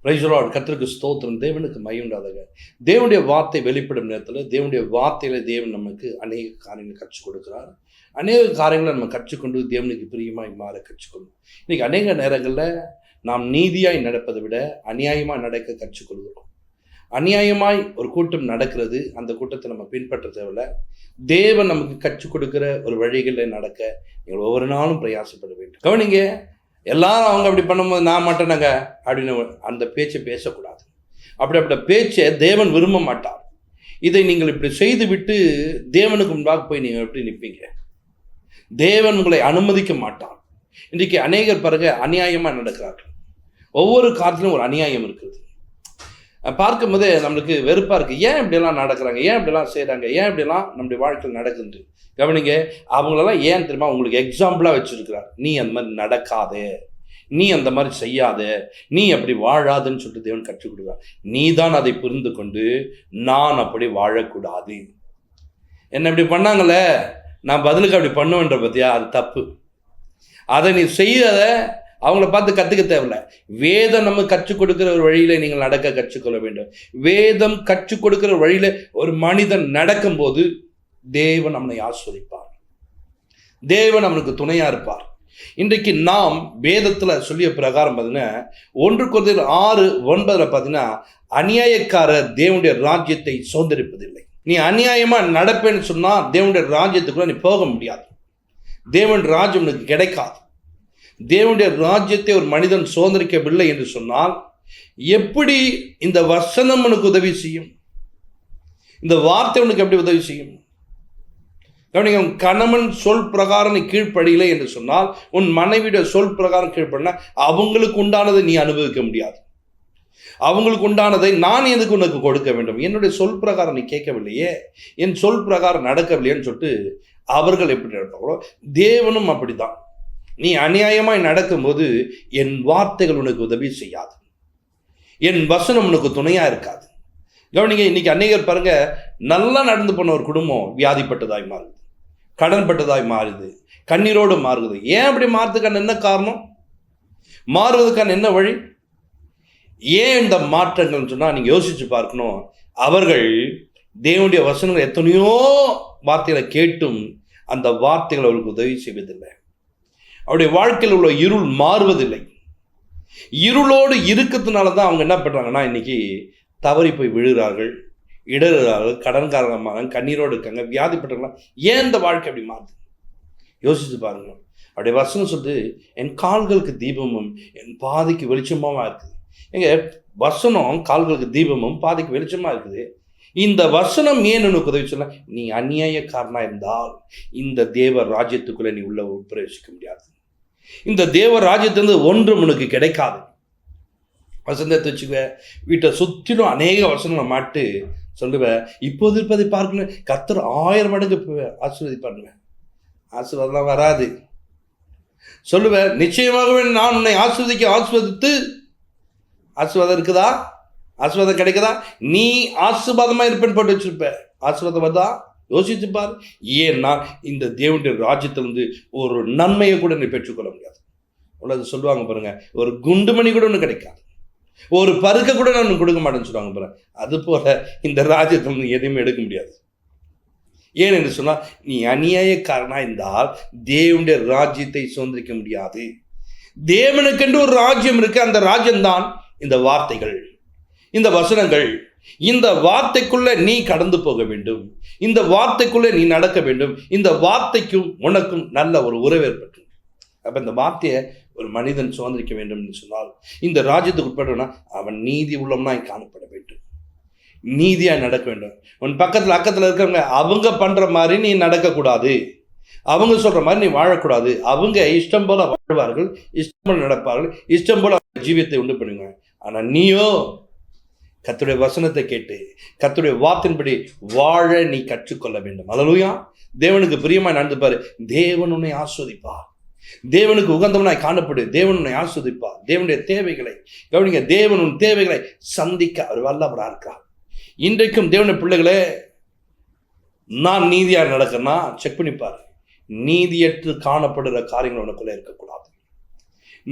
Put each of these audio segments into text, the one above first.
Praise the Lord. கர்த்தருக்கு ஸ்தோத்திரம். தேவனுக்கு மகிமை உண்டாதாக. தேவனுடைய வார்த்தை வெளிப்படும் நேரத்தில் தேவனுடைய வார்த்தையில தேவன் நமக்கு அநேக காரியங்களை கற்றுக் கொடுக்கிறார். அநேக காரியங்களை நம்ம கற்றுக்கொண்டு தேவனுக்கு பிரியமாய் மாற கற்றுக்கொள்ளும். இன்னைக்கு அநேக நேரங்களில் நாம் நீதியாய் நடப்பதை விட அநியாயமாக நடக்க கற்றுக்கொள்கிறோம். அநியாயமாய் ஒரு கூட்டம் நடக்கிறது, அந்த கூட்டத்தை நம்ம பின்பற்ற தேவையில்ல. தேவன் நமக்கு கற்றுக் கொடுக்கிற ஒரு வழிகளில் நடக்க நீங்கள் ஒவ்வொரு நாளும் பிரயாசப்பட வேண்டும். கவனிங்க, எல்லாரும் அவங்க அப்படி பண்ணும்போது நான் மாட்டேனாங்க அப்படின்னு அந்த பேச்சை பேசக்கூடாது. அப்படிப்பட்ட பேச்சை தேவன் விரும்ப மாட்டார். இதை நீங்கள் இப்படி செய்து விட்டு தேவனுக்கு முன்பாக போய் நீங்கள் எப்படி நிற்பீங்க? தேவன் உங்களை அனுமதிக்க மாட்டார். இன்றைக்கு அநேகர் பிறகு அநியாயமாக நடக்கிறார்கள். ஒவ்வொரு காலத்திலும் ஒரு அநியாயம் இருக்குது. பார்க்கும்போதே நம்மளுக்கு வெறுப்பாக இருக்குது. ஏன் இப்படியெல்லாம் நடக்கிறாங்க, ஏன் இப்படிலாம் செய்கிறாங்க, ஏன் இப்படிலாம் நம்முடைய வாழ்க்கையில் நடக்குது? கவனிங்க, அவங்களெல்லாம் ஏன் தெரியுமா உங்களுக்கு எக்ஸாம்பிளாக வச்சுருக்கிறார். நீ அந்த மாதிரி நடக்காதே, நீ அந்த மாதிரி செய்யாத, நீ அப்படி வாழாதுன்னு சொல்லிட்டு தேவன் கற்றுக் கொடுக்குறார். நீ தான் அதை புரிந்து கொண்டு நான் அப்படி வாழக்கூடாது. என்ன இப்படி பண்ணாங்களே, நான் பதிலுக்கு அப்படி பண்ணுவேன்ற பற்றியா, அது தப்பு. அதை நீ செய்யாத, அவங்கள பார்த்து கற்றுக்க தேவையில்ல. வேதம் நம்ம கற்றுக் கொடுக்கிற ஒரு வழியில் நீங்கள் நடக்க கற்றுக்கொள்ள வேண்டும். வேதம் கற்றுக் கொடுக்கிற வழியில் ஒரு மனிதன் நடக்கும்போது தேவன் நம்மை ஆஸ்வதிப்பார். தேவன் அவனுக்கு துணையாக இருப்பார். இன்றைக்கு நாம் வேதத்தில் சொல்லிய பிரகாரம் பார்த்தீங்கன்னா 1 கொரிந்தியர் 6:9 பார்த்தீங்கன்னா, அநியாயக்காரர் தேவனுடைய ராஜ்யத்தை சுதந்திரிப்பதில்லை. நீ அநியாயமாக நடப்பேன்னு சொன்னால் தேவனுடைய ராஜ்யத்துக்குள்ள நீ போக முடியாது. தேவன் ராஜ்யம் உனக்கு கிடைக்காது. தேவனுடைய ராஜ்யத்தை ஒரு மனிதன் சுதந்திரிக்கவில்லை என்று சொன்னால் எப்படி இந்த வசனம் உனக்கு உதவி செய்யும்? இந்த வார்த்தை உனக்கு எப்படி உதவி செய்யும்? கவனிங்க, உன் கணவன் சொல் பிரகாரம் நீ கீழ்ப்படியலை என்று சொன்னால், உன் மனைவியுடைய சொல் பிரகாரம் கீழ்ப்படினா அவங்களுக்கு உண்டானதை நீ அனுபவிக்க முடியாது. அவங்களுக்கு உண்டானதை நான் எதுக்கு உனக்கு கொடுக்க வேண்டும்? என்னுடைய சொல் பிரகாரம் நீ கேட்கவில்லையே, என் சொல் பிரகாரம் நடக்கவில்லையேன்னு சொல்லிட்டு அவர்கள் எப்படி நடப்பாங்களோ தேவனும் அப்படிதான். நீ அநியாயமாய் நடக்கும்போது என் வார்த்தைகள் உனக்கு உதவி செய்யாது, என் வசனம் உனக்கு துணையா இருக்காது. கவனிங்க, இன்னைக்கு அநேகர் பாருங்க, நல்லா நடந்து போன ஒரு குடும்பம் வியாதிப்பட்டதாய் மாறுது, கடன்பட்டதாய் மாறுது, கண்ணீரோடு மாறுது. ஏன் அப்படி மாறுறதுக்கான என்ன காரணம்? மாறுவதற்கான என்ன வழி? ஏன் இந்த மாற்றங்கள் சொன்னால் நீங்கள் யோசிச்சு பார்க்கணும். அவர்கள் தேவனுடைய வசனங்கள் எத்தனையோ வார்த்தைகளை கேட்டும் அந்த வார்த்தைகள் அவர்களுக்கு உதவி செய்வதில்லை. அவருடைய வாழ்க்கையில் உள்ள இருள் மாறுவதில்லை. இருளோடு இருக்கிறதுனால தான் அவங்க என்ன பண்ணுறாங்கன்னா இன்னைக்கு தவறி போய் விழுகிறார்கள், இடறுகிறார்கள், கடன்காரமாக கண்ணீரோடு இருக்காங்க, வியாதிப்பட்டவங்களா. ஏன் இந்த வாழ்க்கை அப்படி மாறுது? யோசிச்சு பாருங்க. அவருடைய வசனம் சொல்லுது, என் கால்களுக்கு தீபமும் என் பாதைக்கு வெளிச்சமாக இருக்குது. எங்க வசனம் கால்களுக்கு தீபமும் பாதைக்கு வெளிச்சமாக இருக்குது. இந்த வசனம் ஏன் உனக்கு உதவி சொன்ன? நீ அநியாயக்காரனா இருந்தால் இந்த தேவ ராஜ்யத்துக்குள்ள நீ உள்ள பிரவேசிக்க முடியாது. இந்த தேவ ராஜ்யத்திலிருந்து ஒன்றும் உனக்கு கிடைக்காது. வசனத்தை வச்சுக்க, வீட்டை சுற்றிலும் அநேக வசனம் மாட்டு சொல்லுவேன், இப்போது இருப்பதை பார்க்கணும், கர்த்தர் 1000 மடங்கு ஆசீர்வதிப்பாருங்க. ஆசீர்வாதம் வராது. சொல்லுவேன், நிச்சயமாகவே நான் உன்னை ஆசீர்வதித்து ஆசீர்வாதம் இருக்குதா? ஆசீர்வாதம் கிடைக்குதா? நீ ஆசீர்வாதமாக இருப்பேன்னு போட்டு வச்சிருப்ப. ஆசீர்வாதம் வருதா? யோசிச்சுப்பார். ஏன்னா இந்த தேவனுடைய ராஜ்யத்திலிருந்து ஒரு நன்மையை கூட நீ பெற்றுக்கொள்ள முடியாது. உள்ளது சொல்லுவாங்க பாருங்க, ஒரு குண்டுமணி கூட ஒன்று கிடைக்காது, ஒரு பருக்க கூட நான் கொடுக்க மாட்டேன்னு சொல்லுவாங்க பாருங்க. அது போல இந்த ராஜ்யத்திலிருந்து எதையுமே எடுக்க முடியாது. ஏன் என்று சொன்னால், நீ அநியாயக்காரனா இருந்தால் தேவனுடைய ராஜ்யத்தை சுதந்திரிக்க முடியாது. தேவனுக்கென்று ஒரு ராஜ்யம் இருக்கு. அந்த ராஜ்யம்தான் இந்த வார்த்தைகள், இந்த வசனங்கள். இந்த வார்த்தைக்குள்ள நீ கடந்து போக வேண்டும், இந்த வார்த்தைக்குள்ள நீ நடக்க வேண்டும். இந்த வார்த்தைக்கும் உனக்கும் நல்ல ஒரு உறவு ஏற்பட்டு, அப்ப இந்த வார்த்தையை ஒரு மனிதன் சுதந்திரிக்க வேண்டும் என்று சொன்னால், இந்த ராஜ்யத்துக்கு உட்பட்டவனா அவன் நீதி உள்ளவனாய் காணப்பட வேண்டும், நீதியாய் நடக்க வேண்டும். உன் அக்கத்தில் இருக்கிறவங்க அவங்க பண்ற மாதிரி நீ நடக்கக்கூடாது, அவங்க சொல்ற மாதிரி நீ வாழக்கூடாது. அவங்க இஷ்டம் போல வாழ்வார்கள், இஷ்டம் போல நடப்பார்கள், இஷ்டம் போல ஜீவியத்தை உண்டு பண்ணுவாங்க. ஆனா நீயோ கர்த்தருடைய வசனத்தை கேட்டு கர்த்தருடைய வார்த்தையின்படி வாழ நீ கற்றுக்கொள்ள வேண்டும். அல்லேலூயா. தேவனுக்கு பிரியமாய் நடந்துப்பாரு, தேவன் உன்னை ஆஸ்வதிப்பார். தேவனுக்கு உகந்தவனாய் காணப்படு, தேவன் உன்னை ஆஸ்வதிப்பார். தேவனுடைய தேவைகளை கவனிங்க, தேவன் உன் தேவைகளை சந்திக்க அவர் வல்லவராக இருக்கிறார். இன்றைக்கும் தேவனுடைய பிள்ளைகளே, நான் நீதியாக நடக்கிறேன்னா செக் பண்ணிப்பார். நீதியற்று காணப்படுகிற காரியங்கள் உனக்குள்ள இருக்கக்கூடாது.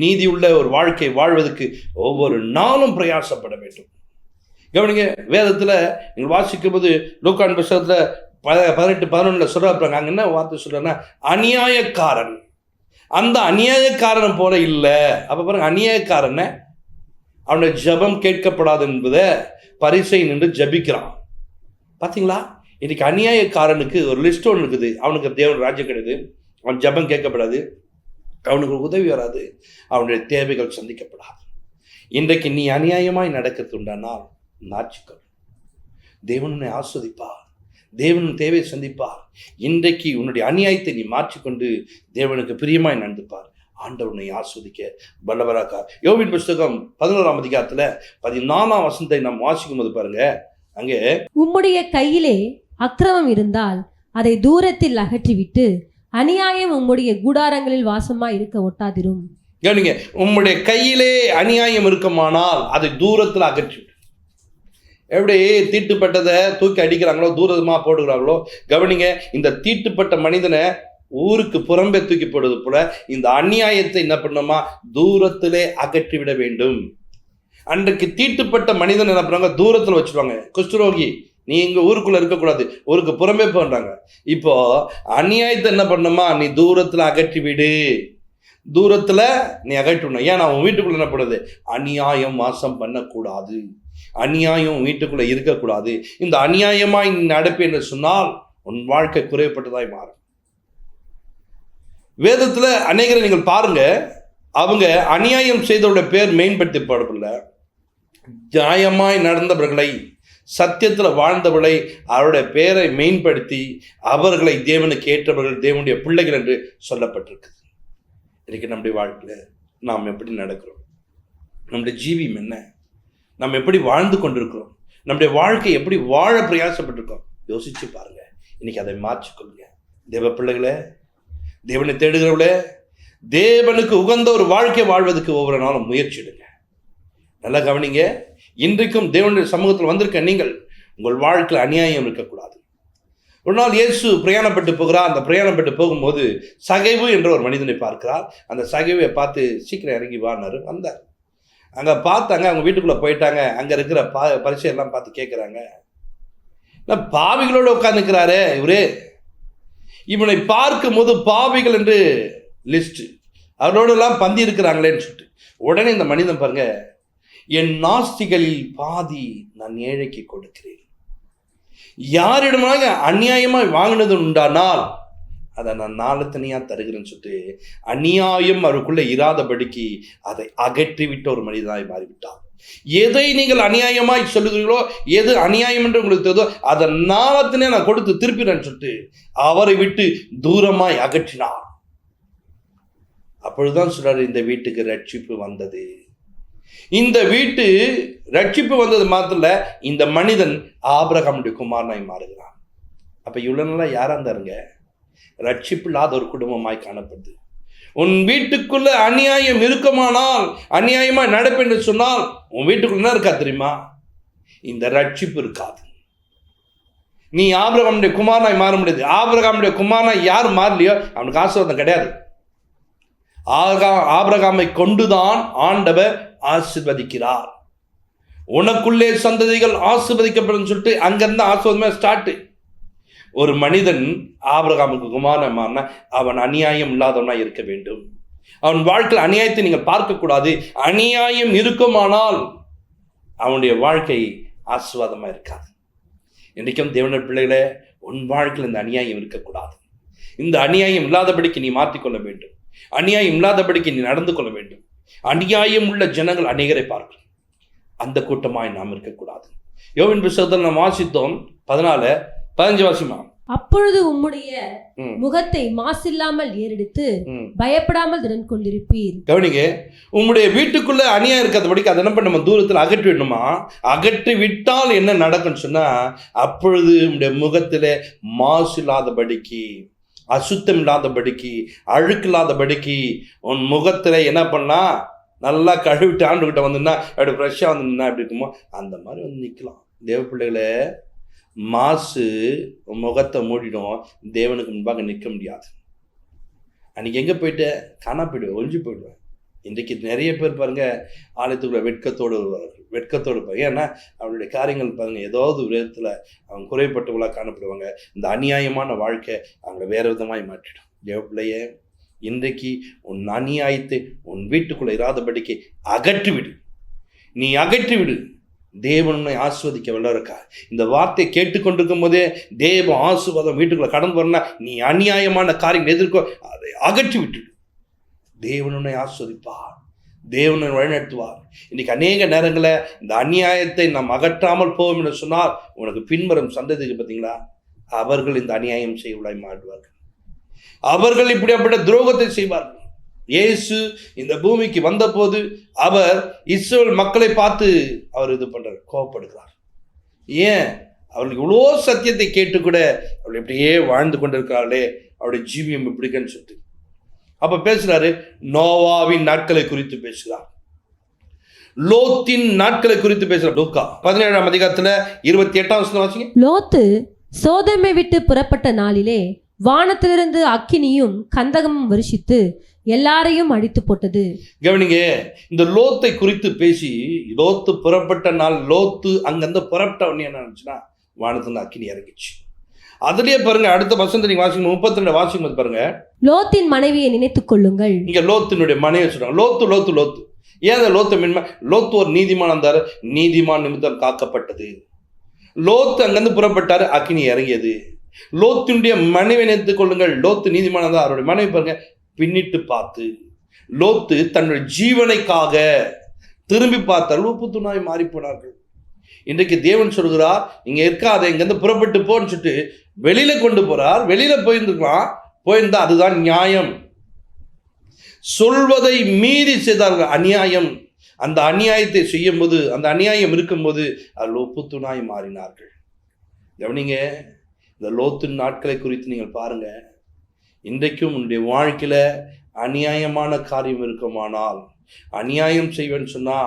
நீதியுள்ள ஒரு வாழ்க்கை வாழ்வதற்கு ஒவ்வொரு நாளும் பிரயாசப்பட வேண்டும். கவனிங்க, வேதத்தில் நீங்கள் வாசிக்கும் போது லூக்கான் புத்தகத்தில் 18:11 சொல்றாங்க. அங்க என்ன வார்த்தை சொல்றேன்னா, அநியாயக்காரன். அந்த அநியாயக்காரன் போல இல்லை. அப்ப பாருங்க, அநியாயக்காரன் அவனுடைய ஜெபம் கேட்கப்படாது என்பதை பரிசை நின்று ஜபிக்கிறான். பார்த்தீங்களா? இன்னைக்கு அநியாயக்காரனுக்கு ஒரு லிஸ்ட் ஒன்று இருக்குது. அவனுக்கு தேவன் ராஜ்யம் கிடையாது, அவன் ஜெபம் கேட்கப்படாது, அவனுக்கு உதவி வராது, அவனுடைய தேவைகள் சந்திக்கப்படாது. இன்றைக்கு நீ அநியாயமாய் நடக்கிறது உண்டானால் நாச்சிக்கொள். தேவன் உன்னை ஆஸ்வதிப்பார், தேவன் தேவை சந்திப்பார். இன்றைக்கு உன்னுடைய அநியாயத்தை நீ மாற்றிக்கொண்டு தேவனுக்கு பிரியமாய் நடந்துப்பார். ஆண்டவனை ஆஸ்வதிக்க வல்லவராக்கார். யோபின் புஸ்தகம் 11ஆம் அதிகாரத்துல 14ஆம் வசனத்தை நாம் வாசிக்கும் போது பாருங்க, அங்கே உம்முடைய கையிலே அக்கிரமம் இருந்தால் அதை தூரத்தில் அகற்றிவிட்டு அநியாயம் உம்முடைய கூடாரங்களில் வாசமா இருக்க ஒட்டாதிரும். கவனிங்க, உம்முடைய கையிலே அநியாயம் இருக்குமானால் அதை தூரத்தில் அகற்றி. எப்படி தீட்டுப்பட்டதை தூக்கி அடிக்கிறாங்களோ, தூரமாக போடுகிறாங்களோ, கவனிங்க, இந்த தீட்டுப்பட்ட மனிதனை ஊருக்கு புறம்பே தூக்கி போடுவது போல இந்த அநியாயத்தை என்ன பண்ணுமா, தூரத்திலே அகற்றி விட வேண்டும். அன்றைக்கு தீட்டுப்பட்ட மனிதன் என்ன பண்ணுவாங்க, தூரத்தில் வச்சுருவாங்க. குஷ்டரோகி, நீ இங்க ஊருக்குள்ள இருக்கக்கூடாது, ஊருக்கு புறம்பே போன்றாங்க. இப்போ அநியாயத்தை என்ன பண்ணுமா, நீ தூரத்தில் அகற்றி விடு. தூரத்துல நீ அகற்றணும். ஏன் அவன் வீட்டுக்குள்ள என்ன பண்ணுறது, அநியாயம் வாசம் பண்ணக்கூடாது, அநியாயம் வீட்டுக்குள்ள இருக்கக்கூடாது. இந்த அநியாயமாய் நீ நடப்பு என்று சொன்னால் உன் வாழ்க்கை குறைப்பட்டதாய் மாறும். வேதத்துல அநேகரை நீங்கள் பாருங்க, அவங்க அநியாயம் செய்தவருடைய பேர் மேம்படுத்தப்படவில்லை. நியாயமாய் நடந்தவர்களை, சத்தியத்துல வாழ்ந்தவர்களை, அவருடைய பேரை மேம்படுத்தி அவர்களை தேவனுக்கு ஏற்றவர்கள், தேவனுடைய பிள்ளைகள் என்று சொல்லப்பட்டிருக்கு. இன்னைக்கு நம்முடைய வாழ்க்கையில நாம் எப்படி நடக்கிறோம், நம்முடைய ஜீவியம் என்ன, நாம் எப்படி வாழ்ந்து கொண்டிருக்கிறோம், நம்முடைய வாழ்க்கை எப்படி வாழ பிரயாசப்பட்டிருக்கோம், யோசிச்சு பாருங்க. இன்னைக்கு அதை மாற்றிக்கொள்ளுங்க. தேவ பிள்ளைகளே, தேவனை தேடுகிறவர்களே, தேவனுக்கு உகந்த ஒரு வாழ்க்கை வாழ்வதற்கு ஒவ்வொரு நாளும் முயற்சி எடுங்க. நல்லா கவனிங்க, இன்றைக்கும் தேவனுடைய சமூகத்தில் வந்திருக்க நீங்கள், உங்கள் வாழ்க்கையில் அநியாயம் இருக்கக்கூடாது. ஒரு நாள் இயேசு பிரயாணப்பட்டு போகிறார். அந்த பிரயாணப்பட்டு போகும்போது சகைவு என்ற ஒரு மனிதனை பார்க்கிறார். அந்த சகைவை பார்த்து சீக்கிரம் இறங்கி வானாரு. வந்தார். அங்கே பார்த்தாங்க, அவங்க வீட்டுக்குள்ளே போயிட்டாங்க. அங்கே இருக்கிற பரிசையெல்லாம் பார்த்து கேட்குறாங்க, பாவிகளோடு உட்காந்துக்கிறாரே இவரு, இவனை பார்க்கும் போது பாவிகள் என்று லிஸ்ட், அவரோடெல்லாம் பந்தி இருக்கிறாங்களேன்னு சொல்லிட்டு உடனே இந்த மனிதன் பாருங்க, என் நாஸ்திகளில் பாதி நான் ஏழைக்கு கொடுக்கிறேன். யாரிடமாக அநியாயமாய் வாங்கினது உண்டானால் அதை நான் நாளத்தனியா தருகிறேன்னு சொல்லிட்டு அநியாயம் அவருக்குள்ள இராதபடிக்கு அதை அகற்றிவிட்ட ஒரு மனிதனாய் மாறிவிட்டார். எதை நீங்கள் அநியாயமாய் சொல்லுகிறீர்களோ, எது அநியாயம் என்று உங்களுக்கு தெரியுதோ அதை நாளத்தினே நான் கொடுத்து திருப்பிறேன்னு சொல்லிட்டு அவரை விட்டு தூரமாய் அகற்றினார். அப்பொழுதுதான் சொல்றாரு, இந்த வீட்டுக்கு ரட்சிப்பு வந்தது. இந்த வீட்டு ரட்சிப்பு வந்தது மாத்திரம் இல்ல, இந்த மனிதன் ஆபிரகாமுடைய குமாரனாய் மாறுகிறான். அப்ப இவ்வளவு நாளா யாரா இருந்தாருங்க, ரட்சிப்பு இல்லாத ஒரு குடும்பமாய் காணப்படுது. உன் வீட்டுக்குள்ள அநியாயம் இருக்குமானால், அநியாயமா நடப்பு என்று சொன்னால் உன் வீட்டுக்குள்ள என்ன இருக்கா தெரியுமா, இந்த ரட்சிப்பு இருக்காது. நீ ஆபிரகாமுடைய குமாரனாய் மாற முடியாது. ஆபிரகாமுடைய குமாரனாய் யார் மாறலையோ அவனுக்கு ஆசீர்வாதம் கிடையாது. ஆபிரகாமை கொண்டுதான் ஆண்டவர் ஆசீர்வதிக்கிறார். உனக்குள்ளே சந்ததிகள் ஆசீர்வதிக்கப்படும் சொல்லிட்டு அங்கிருந்து ஆசீர்வாதமே ஸ்டார்ட். ஒரு மனிதன் ஆபிரகாமுக்கு குமாரனான அவன் அநியாயம் இல்லாதவனா இருக்க வேண்டும். அவன் வாழ்க்கையில் அநியாயத்தை நீங்கள் பார்க்கக்கூடாது. அநியாயம் இருக்குமானால் அவனுடைய வாழ்க்கை ஆசீர்வாதமா இருக்காது. இன்றைக்கும் தேவனுடைய பிள்ளைகளே, உன் வாழ்க்கையில் இந்த அநியாயம் இருக்கக்கூடாது. இந்த அநியாயம் இல்லாதபடிக்கு நீ மாற்றிக்கொள்ள வேண்டும். அநியாயம் இல்லாதபடிக்கு நீ நடந்து கொள்ள வேண்டும். அநியாயம் உள்ள ஜனங்கள் அநேகரை பார்க்கிறோம். அந்த கூட்டமாய் நாம் இருக்கக்கூடாது. யோபின் புத்தகத்தில் நாம் வாசித்தோம் 14:15 வாசிமா. அப்பொழுது உம்முடைய முகத்தை மாசில்லாமல் ஏறெடுத்து பயப்படாமல் திடன் கொண்டிருப்பீர். கவனிங்க, உம்முடைய வீட்டுக்குள்ள அநியாயம் இருக்காதபடிக்கு அதை என்ன பண்ண தூரத்தில் அகற்றி விடணுமா. அகற்றி விட்டால் என்ன நடக்கும்னு சொன்னா, அப்பொழுது உம்முடைய முகத்திலே மாசு இல்லாதபடிக்கு, அசுத்தம் இல்லாதபடிக்கு, அழுக்கு இல்லாதபடிக்கு உன் முகத்துல என்ன பண்ணா, நல்லா கழுவிட்டு ஆண்டுகிட்ட வந்துன்னா அப்படி ஃப்ரெஷ்ஷாக வந்து நின்னா எப்படி இருக்குமோ அந்த மாதிரி வந்து நிற்கலாம். தேவ பிள்ளைகளே, மாசு முகத்தை மூடிடும், தேவனுக்கு முன்பாக நிற்க முடியாது. அன்னைக்கு எங்கே போயிட்டு காணா போயிடுவேன், ஒழிஞ்சு போயிடுவேன். இன்றைக்கு நிறைய பேர் பாருங்க ஆலயத்துக்குள்ள வெட்கத்தோடு வருவார்கள், வெட்கத்தோடு இருப்பாங்க. ஏன்னா அவருடைய காரியங்கள் பாருங்க ஏதாவது ஒரு விதத்தில் அவங்க குறைப்பட்டவர்களாக காணப்படுவாங்க. இந்த அநியாயமான வாழ்க்கை அவங்கள வேற விதமாய் மாற்றிடும். தேவப்பிள்ளையே, இன்றைக்கு உன் அநியாயத்தை உன் வீட்டுக்குள்ள இராதபடிக்கு அகற்றிவிடு. நீ அகற்றிவிடு. தேவனை ஆஸ்வதிக்க வல்லவருக்கா. இந்த வார்த்தையை கேட்டுக்கொண்டிருக்கும் போதே தேவ ஆசீர்வாதம் வீட்டுக்குள்ள கடந்து வரனா, நீ அநியாயமான காரியங்கள் எதிர்க்கோ, அதை அகற்றி விட்டுடு. தேவனை ஆஸ்வதிப்பார், தேவனை வழிநடத்துவார். இன்னைக்கு அநேக நேரங்களில் இந்த அநியாயத்தை நாம் அகற்றாமல் போவோம் என்று சொன்னால் உனக்கு பின்வரும் சந்ததிக்கு பார்த்தீங்களா, அவர்கள் இந்த அநியாயம் செய்வதாய் மாறுவார்கள். அவர்கள் இப்படிப்பட்ட துரோகத்தை செய்வார்கள். இயேசு இந்த பூமிக்கு வந்தபோது அவர் இஸ்ரவேல் மக்களை பார்த்து அவர் இது பண்றார், கோபப்படுகிறார். ஏன்? அவர்களுக்கு இவ்வளோ சத்தியத்தை கேட்டு கூட அவள் இப்படியே வாழ்ந்து கொண்டிருக்கிறார்களே, அவருடைய ஜீவியம் இப்படின்னு சொல்லிட்டு அப்ப பேசுறாரு. நோவாவின் நாட்களை குறித்து பேசுகிறார், லோத்தின் நாட்களை குறித்து பேசுறார். லூக்கா 17ஆம் அதிகாரத்துல 28ஆம் வசனம் வாசிங்க. லோத்து சோதோமை விட்டு புறப்பட்ட நாளிலே வானத்திலிருந்து அக்கினியும் கந்தகமும் வருஷித்து எல்லாரையும் அடித்து போட்டது. கவனிங்க, இந்த லோத்தை குறித்து பேசி, லோத்து புறப்பட்ட நாள், லோத்து அங்கிருந்து புறப்பட்ட உடனே என்ன நினைச்சுன்னா வானத்துல அக்கினி இறங்கிச்சு. அதுலயே பாருங்க, அடுத்த வசனத்தை நீங்க வாசிங்க, 32 வாசிக்கும் போது பாருங்க, லோத்தின் மனைவியை நினைத்துக் கொள்ளுங்கள். இங்க லோத்தினுடைய மனைவி சொல்றாங்க. லோத்து லோத்து லோத்து ஏன் அந்த லோத்து மின்மா? லோத்து ஒரு நீதிமான் இருந்தாரு, நீதிமான் நிமித்தம் காக்கப்பட்டது. லோத்து அங்கிருந்து புறப்பட்டாரு, அக்கினி இறங்கியது. லோத்தினுடைய மனைவி நினைத்துக் கொள்ளுங்கள். லோத்து நீதிமான் இருந்தார், அவருடைய மனைவி பாருங்க பின்னிட்டு பார்த்து, லோத்து தன்னுடைய ஜீவனைக்காக திரும்பி பார்த்தால் உப்பு துணாய் மாறி போனார்கள். இன்றைக்கு தேவன் சொல்கிறார், இங்க இருக்காத, இங்கிருந்து புறப்பட்டு போன்னு சொல்லிட்டு வெளியில கொண்டு போறார். வெளியில போயிருந்துக்கலாம், போயிருந்தா அதுதான் நியாயம். சொல்வதை மீறி செய்தார்கள், அநியாயம். அந்த அநியாயத்தை செய்யும் போது, அந்த அநியாயம் இருக்கும்போது அதில் உப்பு துணாய் மாறினார்கள். கவனிங்க, இந்த லோத்தின் நாட்களை குறித்து நீங்கள் பாருங்க. இன்றைக்கும் உன்னுடைய வாழ்க்கையில அநியாயமான காரியம் இருக்குமானால், அநியாயம் செய்வேன்னு சொன்னா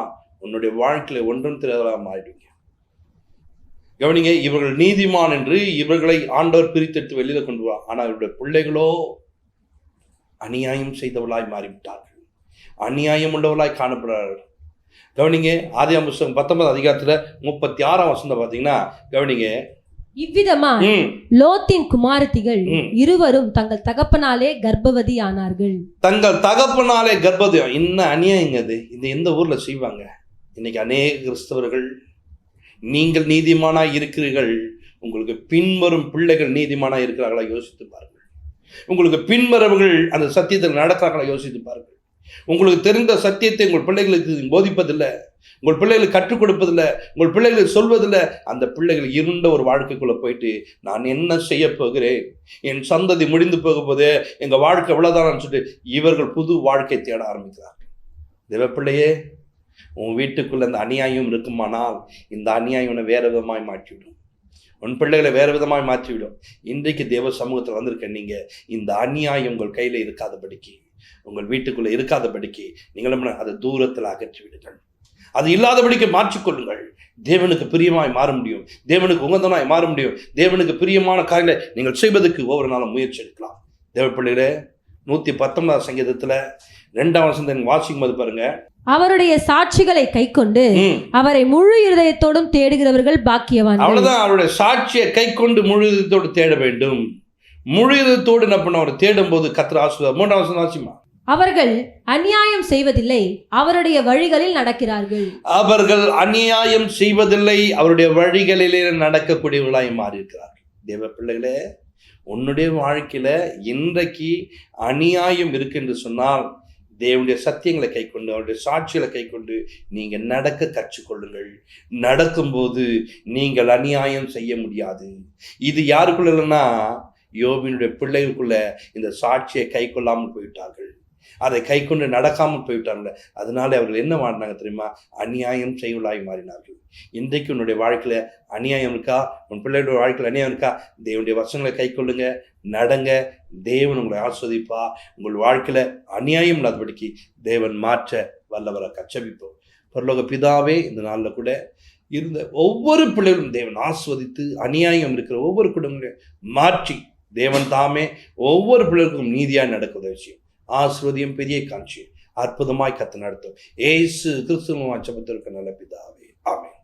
உன்னுடைய வாழ்க்கையில ஒன்றும் தெரியாதவர்களாக மாறிடுவீங்க. கவனிங்க, இவர்கள் நீதிமான் என்று இவர்களை ஆண்டவர் பிரித்தெடுத்து வெளியில கொண்டு வா. ஆனால் இவருடைய பிள்ளைகளோ அநியாயம் செய்தவர்களாய் மாறிவிட்டார்கள், அநியாயம் உள்ளவர்களாய் காணப்படுறார்கள். கவனிங்க, ஆதியாகமம் புத்தகம் 19 அதிகாரத்துல 36ஆம் வசனம் பார்த்தீங்கன்னா, கவனிங்க, இவ்விதமா லோத்தின் குமாரத்திகள் இருவரும் தங்கள் தகப்பனாலே கர்ப்பவதி ஆனார்கள். தங்கள் தகப்பனாலே கர்ப்பவதி. இன்னும் அநியாயங்க அது. இது எந்த ஊர்ல செய்வாங்க? இன்னைக்கு அநேக கிறிஸ்தவர்கள், நீங்கள் நீதிமானாய் இருக்கிறீர்கள், உங்களுக்கு பின்வரும் பிள்ளைகள் நீதிமானாய் இருக்கிறார்களா யோசித்து பாருங்கள். உங்களுக்கு பின்வரவர்கள் அந்த சத்தியத்தில் நடக்கிறார்களா யோசித்து பாருங்கள். உங்களுக்கு தெரிந்த சத்தியத்தை உங்கள் பிள்ளைகளுக்கு போதிப்பதில்லை, உங்கள் பிள்ளைகளுக்கு கற்றுக் கொடுப்பதில்லை, உங்கள் பிள்ளைகளுக்கு சொல்வதில்லை. அந்த பிள்ளைகள் இருண்ட ஒரு வாழ்க்கைக்குள்ள போயிட்டு நான் என்ன செய்ய போகிறேன், என் சந்ததி முடிந்து போக போதே, எங்க வாழ்க்கை எவ்வளவுதான் சொல்லிட்டு இவர்கள் புது வாழ்க்கை தேட ஆரம்பிக்கிறார்கள். தேவ பிள்ளையே, உன் வீட்டுக்குள்ள அந்த அநியாயம் இருக்குமானால் இந்த அநியாயம் வேற விதமாய் மாற்றிவிடும், உன் பிள்ளைகளை வேற விதமாய் மாற்றிவிடும். இன்றைக்கு தேவ சமூகத்தில் வந்திருக்க நீங்க இந்த அநியாயம் உங்கள் கையில இருக்காதபடிக்கு, உங்கள் வீட்டுக்குள்ள இருக்காதபடிக்கு நீங்கள் அதை தூரத்தில் அகற்றி விடுங்கள். அது இல்லாதபடிக்கு மாற்றிக்கொள்ளுங்கள். தேவனுக்கு பிரியமாய் மாற முடியும், தேவனுக்கு உகந்தனாய் மாற முடியும். தேவனுக்கு பிரியமான காரியங்களை நீங்கள் செய்வதற்கு ஒவ்வொரு நாளும் முயற்சி எடுக்கலாம். தேவ பிள்ளைகளே, 119ஆம் சங்கீதத்துல 2ஆம் வசனத்தை வாசிக்கும் போது பாருங்க, அவருடைய சாட்சிகளை கைக்கொண்டு அவரை முழு இருதயத்தோடும் தேடுகிறவர்கள் பாக்கியவான்கள். அவ்வளவுதான், அவருடைய சாட்சியை கைக்கொண்டு முழு இதயத்தோடு தேட வேண்டும். முழு இதயத்தோடு என்ன பண்ண, அவர் தேடும் போது கர்த்தர் ஆசீர்வாதம். 3ஆம் வசனம் வாசிமா. அவர்கள் அநியாயம் செய்வதில்லை, அவருடைய வழிகளில் நடக்கிறார்கள். அவர்கள் அநியாயம் செய்வதில்லை, அவருடைய வழிகளிலே நடக்கக்கூடியவர்களாய் மாறி இருக்கிறார்கள். தேவ பிள்ளைகளே, உன்னுடைய வாழ்க்கையில இன்றைக்கு அநியாயம் இருக்கு என்று சொன்னால் தேவனுடைய சத்தியங்களை கைக்கொண்டு, அவருடைய சாட்சிகளை கைக்கொண்டு நீங்க நடக்க கற்றுக்கொள்ளுங்கள். நடக்கும்போது நீங்கள் அநியாயம் செய்ய முடியாது. இது யாருக்குள்ள இல்லைன்னா யோபினுடைய பிள்ளைகளுக்குள்ள இந்த சாட்சியை கை கொள்ளாமல் போயிட்டார்கள், அதை கை கொண்டு நடக்காமல் போய்விட்டாங்க. அதனால அவர்கள் என்ன மாறினாங்க தெரியுமா? அநியாயம் செய்வலாய் மாறினார்கள். இன்றைக்கு உன்னுடைய வாழ்க்கையில அநியாயம் இருக்கா? உன் பிள்ளையோட வாழ்க்கையில் அநியாயம் இருக்கா? தேவனுடைய வசனங்களை கை கொள்ளுங்க, நடங்க. தேவன் உங்களை ஆஸ்வதிப்பா. உங்கள் வாழ்க்கையில அநியாயம் இல்லாதபடிக்கு தேவன் மாற்ற வல்லவரை கச்சபிப்போம். பரலோக பிதாவே, இந்த நாளில் கூட இருந்த ஒவ்வொரு பிள்ளைகளும் தேவன் ஆஸ்வதித்து, அநியாயம் இருக்கிற ஒவ்வொரு குடும்பங்களையும் மாற்றி தேவன் தாமே ஒவ்வொரு பிள்ளைகளுக்கும் நீதியாக நடக்கிற விஷயம் ஆஸ்வதியும் பெரிய காட்சி அற்புதமாய் கத்து நடத்தும். ஏசு கிறிஸ்துவின் ஜெபத்திற்கு நல்ல பிதாவே, ஆமென்.